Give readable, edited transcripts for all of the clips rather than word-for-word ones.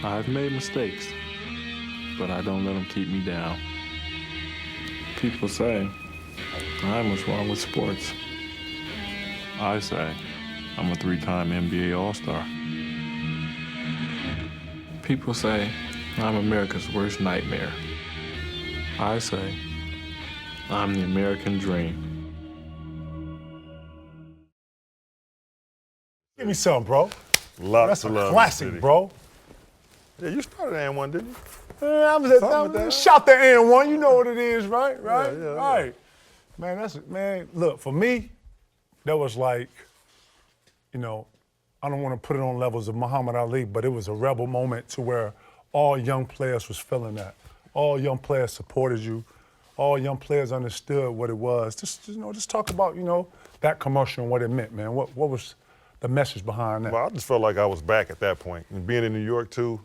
I've made mistakes, but I don't let them keep me down. People say, what's wrong with sports? I say, I'm a 3-time NBA All-Star. People say, I'm America's worst nightmare. I say, I'm the American dream. Give me some, bro. Lots That's of a love. classic, bro. Yeah, you started AND1, didn't you? Shout that AND1. You know what it is, right? Right? Yeah. Right. Man, look, for me, that was like, I don't want to put it on levels of Muhammad Ali, but it was a rebel moment to where all young players was feeling that. All young players supported you. All young players understood what it was. Just talk about, that commercial and what it meant, man. What was the message behind that? Well, I just felt like I was back at that point. And being in New York, too,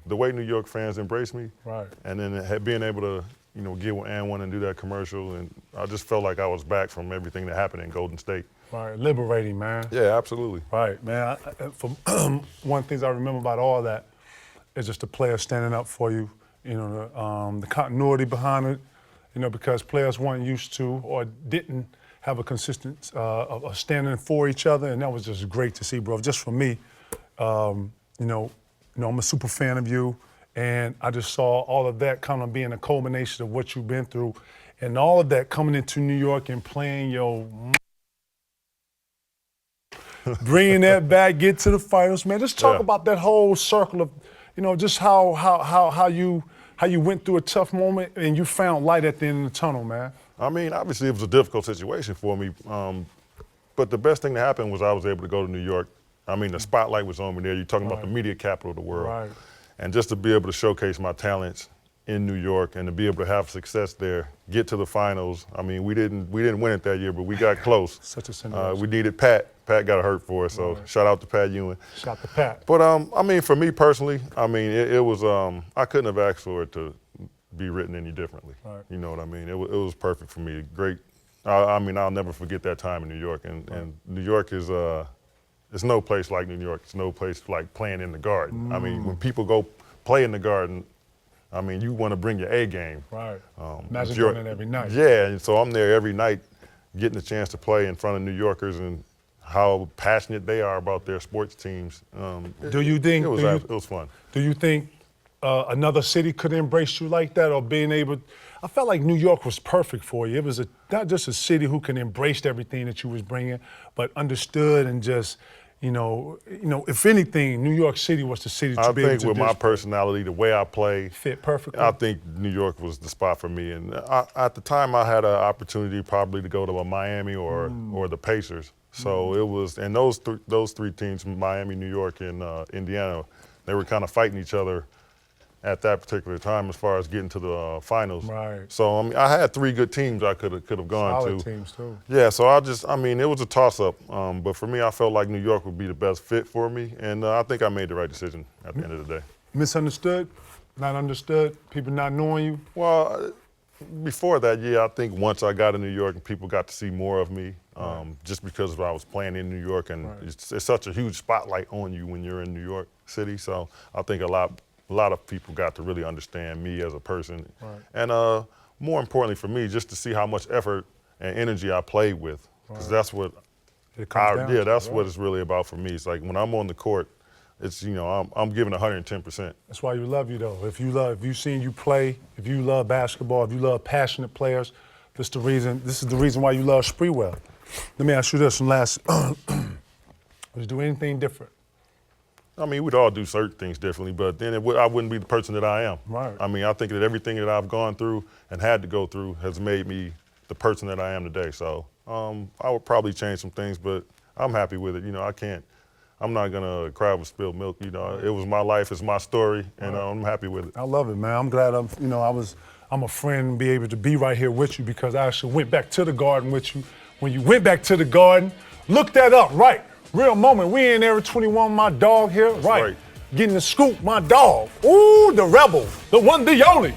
the way New York fans embraced me, right. And then being able to, get with AND1 and do that commercial, and I just felt like I was back from everything that happened in Golden State. Right, liberating, man. Yeah, absolutely. Right, man. One of the things I remember about all that is just the players standing up for you, the continuity behind it, because players weren't used to or didn't have a consistent of standing for each other, and that was just great to see, bro. Just for me, I'm a super fan of you, and I just saw all of that kind of being a culmination of what you've been through, and all of that coming into New York and playing your bringing that back, get to the finals, man. Just talk about that whole circle of, just how you went through a tough moment and you found light at the end of the tunnel, man. I mean, obviously it was a difficult situation for me, but the best thing that happened was I was able to go to New York. I mean, the spotlight was on me there. You're talking about the media capital of the world. Right. And just to be able to showcase my talents in New York and to be able to have success there, get to the finals. I mean, we didn't win it that year, but we got close. Such a Cinderella. We needed Pat. Pat got hurt for us, so shout out to Pat Ewing. Shout to Pat. But I mean, for me personally, I mean, it was I couldn't have asked for it to be written any differently. Right. You know what I mean? It was perfect for me. Great. I mean, I'll never forget that time in New York. And New York is there's no place like New York. It's no place like playing in the Garden. I mean, when people go play in the Garden, I mean, you want to bring your A game. Right. Imagine doing it every night. Yeah, and so I'm there every night getting a chance to play in front of New Yorkers and how passionate they are about their sports teams. Do you think it was fun? Do you think another city could embrace you like that, or being able? I felt like New York was perfect for you. It was not just a city who can embrace everything that you was bringing, but understood and just, if anything, New York City was the city to be able to. I think with my personality, the way I play, fit perfectly. I think New York was the spot for me. And at the time, I had an opportunity probably to go to a Miami or the Pacers. So it was, and those three teams, Miami, New York, and Indiana, they were kind of fighting each other at that particular time as far as getting to the finals. Right. So I mean, I had three good teams I could have gone Solid to. teams too. Yeah. So I mean, it was a toss-up. But for me, I felt like New York would be the best fit for me, and I think I made the right decision at the end of the day. Misunderstood, not understood, people not knowing you. Well, before that, yeah, I think once I got to New York and people got to see more of me, just because I was playing in New York, and it's such a huge spotlight on you when you're in New York City. So I think a lot of people got to really understand me as a person. Right. And more importantly for me, just to see how much effort and energy I played with, because that's what what it's really about for me. It's like when I'm on the court, it's, I'm giving 110%. That's why you love you though. If you've seen you play, if you love basketball, if you love passionate players, this is the reason why you love Sprewell. Let me ask you this one last. Would you do anything different? I mean, we'd all do certain things differently, but then I wouldn't be the person that I am. Right. I mean, I think that everything that I've gone through and had to go through has made me the person that I am today. So I would probably change some things, but I'm happy with it. I'm not gonna cry with spilled milk. It was my life, it's my story, and I'm happy with it. I love it, man. I'm glad I'm a friend and be able to be right here with you, because I actually went back to the Garden with you. When you went back to the Garden, look that up, right? Real moment. We in Area 21, my dog here, right? Getting the scoop, my dog. Ooh, the rebel, the one, the only.